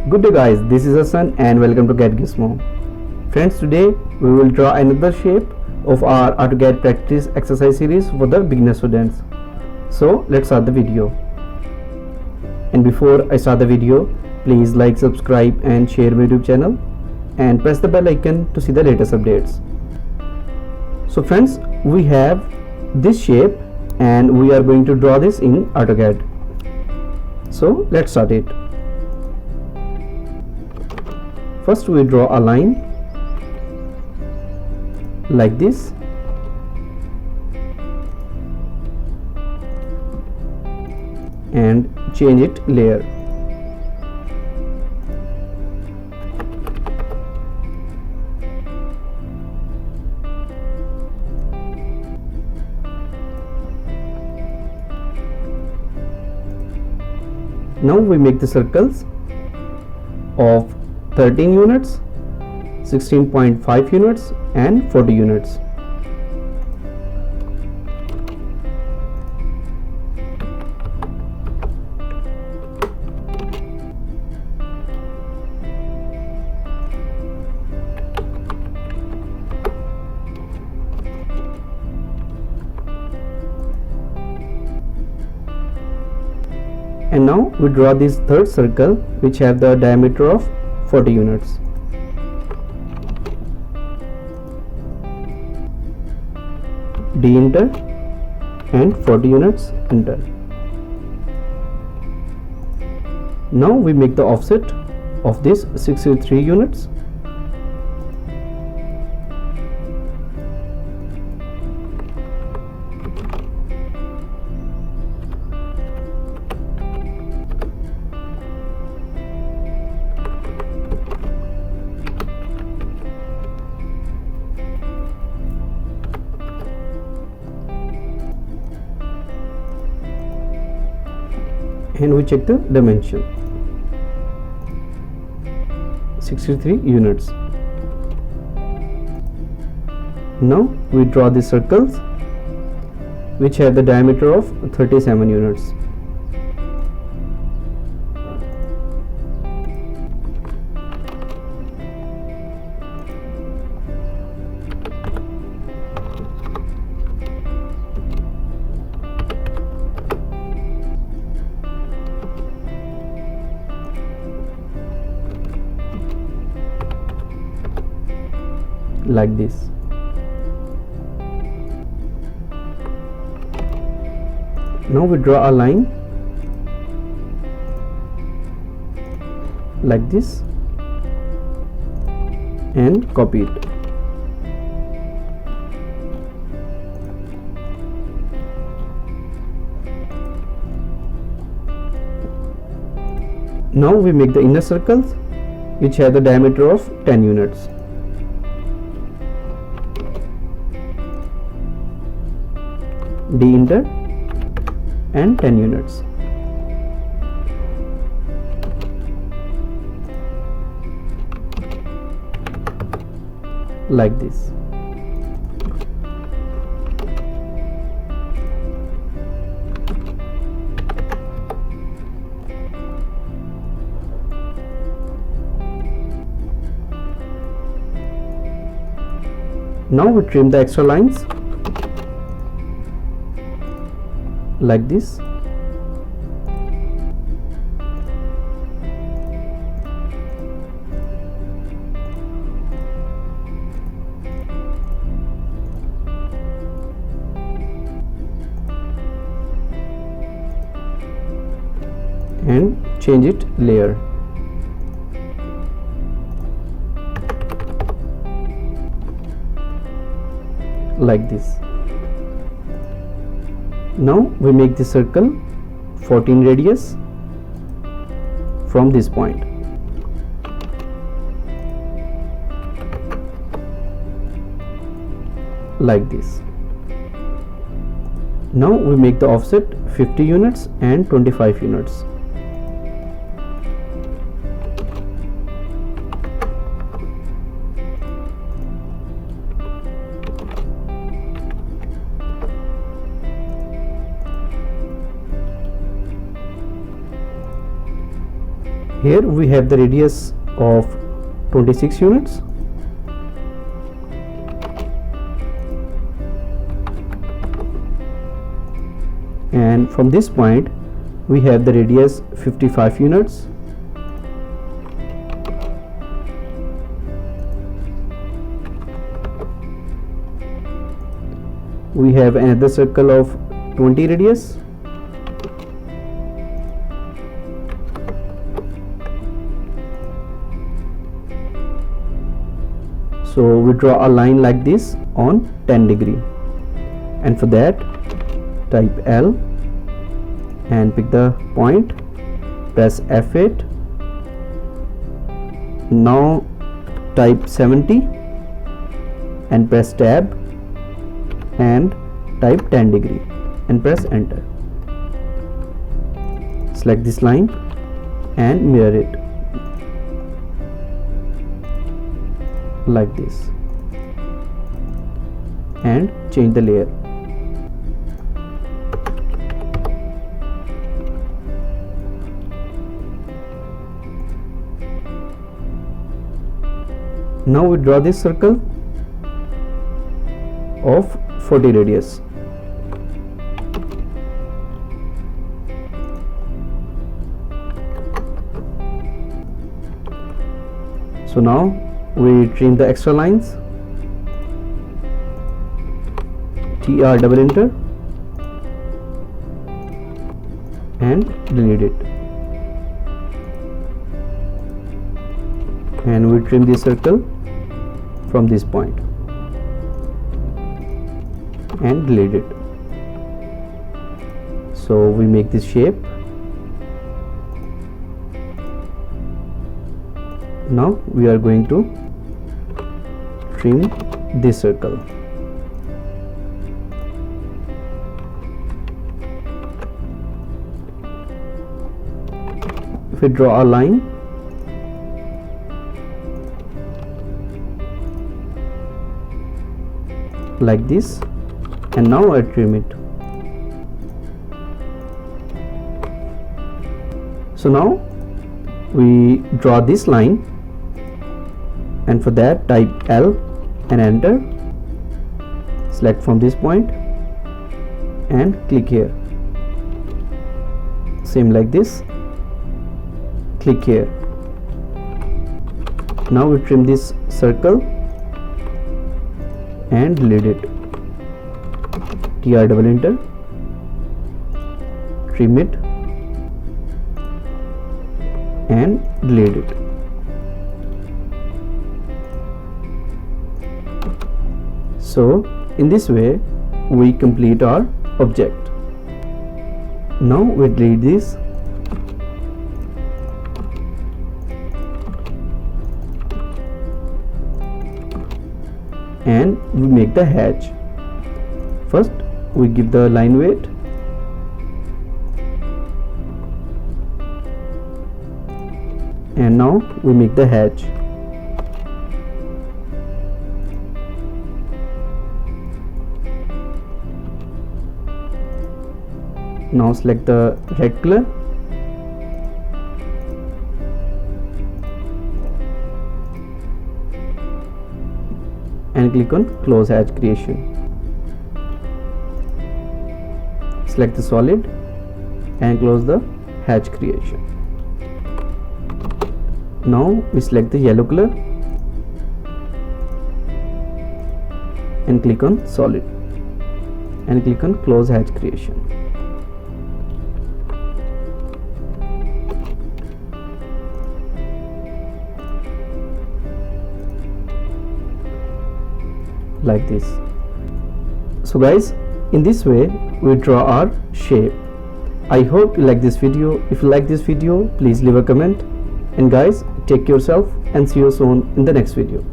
Good day guys, this is Hassan and welcome to Cad Gizmo. Friends, today we will draw another shape of our Autocad practice exercise series for the beginner students. So let's start the video. And before I start the video, please like, subscribe and share my YouTube channel and press the bell icon to see the latest updates. So friends, we have this shape and we are going to draw this in Autocad. So let's start it. First we draw a line like this, and change it layer. Now we make the circles of 13 units, 16.5 units and 40 units. And now we draw this third circle which have the diameter of 40 units. D enter and 40 units enter. Now we make the offset of this 63 units. And we check the dimension, 63 units. Now we draw the circles which have the diameter of 37 units. Like this. Now we draw a line like this and copy it. Now we make the inner circles which have the diameter of 10 units. D enter and 10 units. Like this. Now we trim the extra lines like this. And change it layer. Like this. Now we make the circle 14 radius from this point. Like this. Now we make the offset 50 units and 25 units. Here we have the radius of 26 units. And from this point we have the radius 55 units. We have another circle of 20 radius. So we draw a line like this on 10 degree, and for that type L and pick the point, press F8. Now type 70 and press tab and type 10 degree and press enter. Select this line and mirror it like this and change the layer. Now we draw this circle of 40 radius. So now we trim the extra lines, TR double enter and delete it, and we trim the circle from this point and delete it. So we make this shape. Now we are going to trim this circle. If we draw a line, like this, and now I trim it. So now we draw this line, and for that type L and enter. Select from this point and click here. Same like this, click here. Now we trim this circle and delete it. TR double enter, trim it and delete it. So in this way we complete our object. Now we delete this and we make the hatch. First we give the line weight, and now we make the hatch. Now select the red color and click on close hatch creation. Select the solid and close the hatch creation. Now we select the yellow color and click on solid and click on close hatch creation. Like this. So guys, in this way we draw our shape. I hope you like this video. If you like this video, please leave a comment, and guys, take care of yourself and see you soon in the next video.